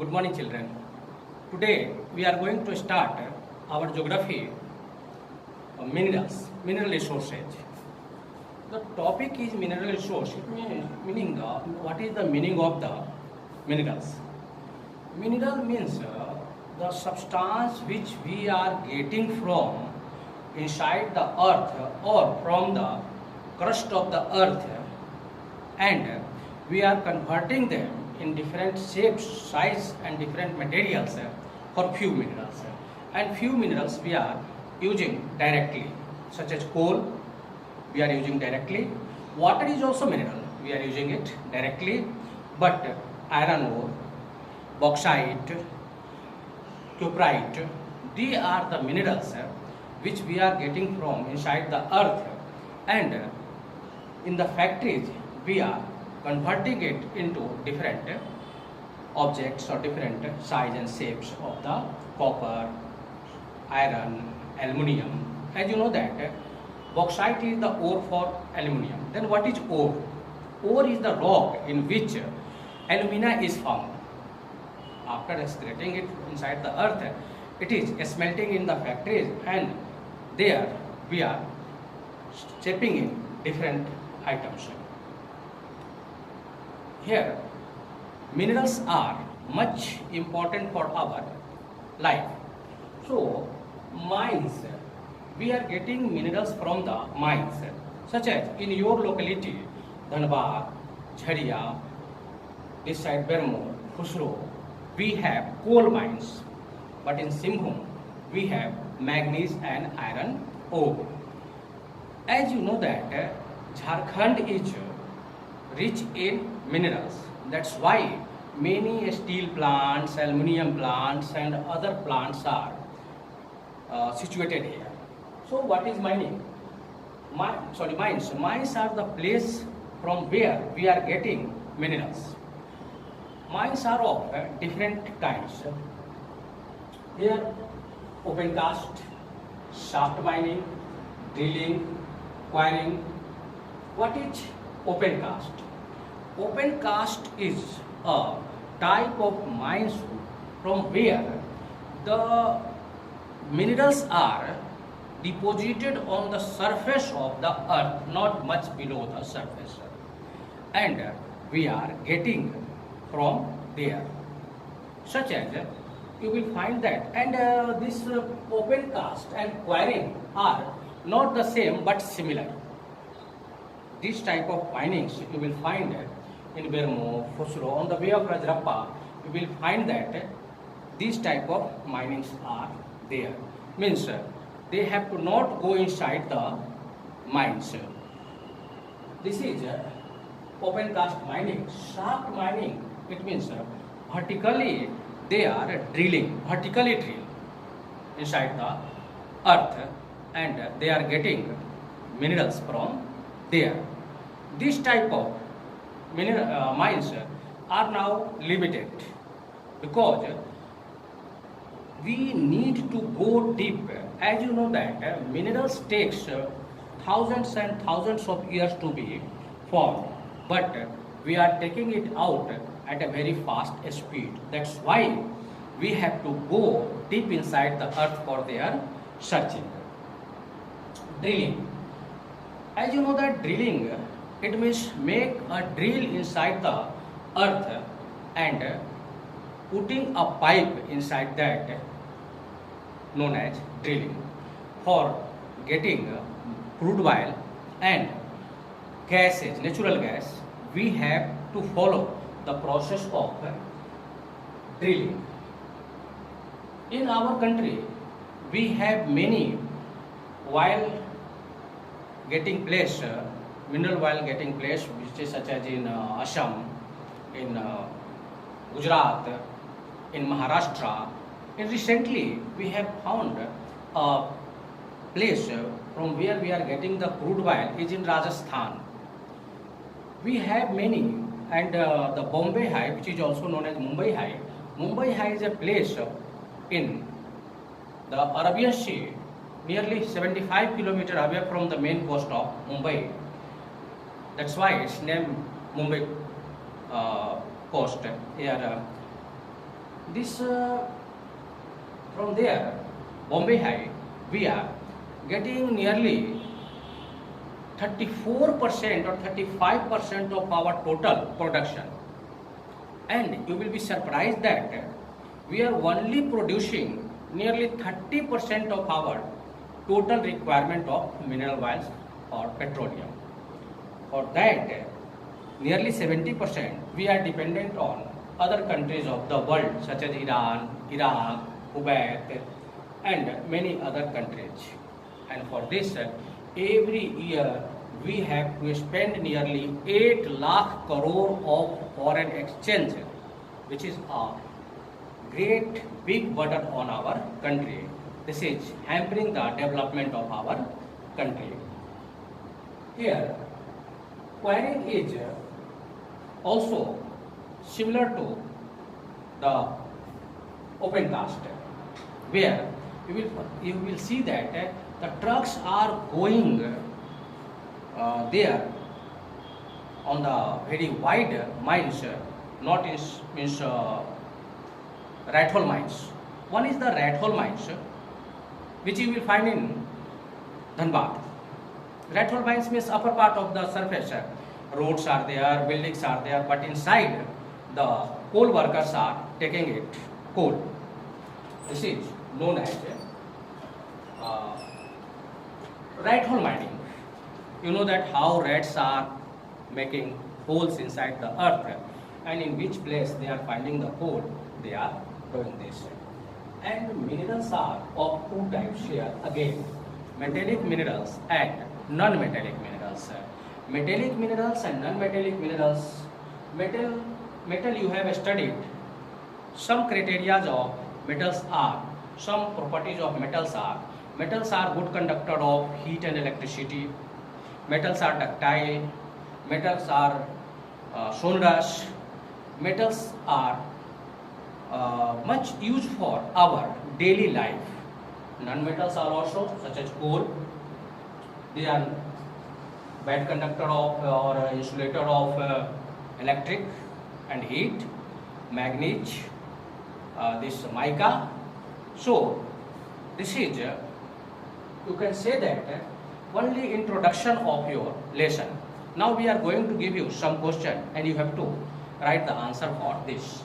Good morning, children. Today we are going to start our geography mineral resources. The topic is mineral resource. Meaning what is the meaning of the minerals? Mineral means the substance which we are getting from inside the earth or from the crust of the earth, and we are converting them in different shapes, size and different materials for few minerals. And few minerals we are using directly, such as coal we are using directly. Water is also mineral, we are using it directly. But iron ore, bauxite, cuprite, these are the minerals which we are getting from inside the earth, and in the factories we are converting it into different objects or different size and shapes of the copper, iron, aluminium. As you know that bauxite is the ore for aluminium. Then what is ore? Ore is the rock in which alumina is found. After excreting it inside the earth, it is smelting in the factories, and there we are shaping in different items. Here, minerals are much important for our life. So, mines, we are getting minerals from the mines, such as in your locality, Dhanbad, Jharia, this side Bermo, Khusro, we have coal mines. But in Simbhum, we have manganese and iron ore. As you know that Jharkhand is rich in minerals. That's why many steel plants, aluminium plants and other plants are situated here. So what is mining? Mines. Mines are the place from where we are getting minerals. Mines are of different kinds. Here, open cast, shaft mining, drilling, quarrying. What is open cast? Open cast is a type of mines from where the minerals are deposited on the surface of the earth, not much below the surface, and we are getting from there. Such as you will find that, and this open cast and quarrying are not the same but similar. This type of minings you will find in Bermo, Khusro, on the way of Rajrappa, you will find that these type of minings are there. Means they have to not go inside the mines. This is open cast mining. Shaft mining, it means vertically they are vertically drill inside the earth, and they are getting minerals from there. This type of mines are now limited because we need to go deep. As you know that minerals takes thousands and thousands of years to be formed, but we are taking it out at a very fast speed. That's why we have to go deep inside the earth for their searching. Drilling. As you know that drilling, it means make a drill inside the earth and putting a pipe inside that, known as drilling. For getting crude oil and gases, natural gas, we have to follow the process of drilling. In our country, we have many oil getting place, mineral oil getting place, which is such as in Assam, in Gujarat, in Maharashtra. And recently, we have found a place from where we are getting the crude oil is in Rajasthan. We have many, and the Bombay High, which is also known as Mumbai High. Mumbai High is a place in the Arabian Sea, nearly 75 kilometers away from the main coast of Mumbai. That's why it's named Mumbai coast. Here this from there, Bombay High, we are getting nearly 34% or 35% of our total production. And you will be surprised that we are only producing nearly 30% of our total requirement of mineral oils or petroleum. For that, nearly 70% we are dependent on other countries of the world such as Iran, Iraq, Kuwait and many other countries. And for this, every year we have to spend nearly 8 lakh crore of foreign exchange, which is a great big burden on our country. This is hampering the development of our country. Here, quarrying is also similar to the open cast, where you will see that the trucks are going there on the very wide mines, not is means rat hole mines. One is the rat hole mines, which you will find in Dhanbad. Rat hole mines means upper part of the surface. Roads are there, buildings are there, but inside the coal workers are taking it coal. This is known as rat hole mining. You know that how rats are making holes inside the earth, and in which place they are finding the coal, they are doing this. And minerals are of two types here again, metallic minerals and non-metallic minerals. Metallic minerals and non-metallic minerals. Metal you have studied. Some criteria of metals are, some properties of metals are good conductor of heat and electricity. Metals are ductile. Metals are sonorous. Metals are much used for our daily life. Non-metals are also such as coal. They are bad conductor of or insulator of electric and heat. Manganese, this mica. So this is you can say that only introduction of your lesson. Now we are going to give you some question and you have to write the answer for this.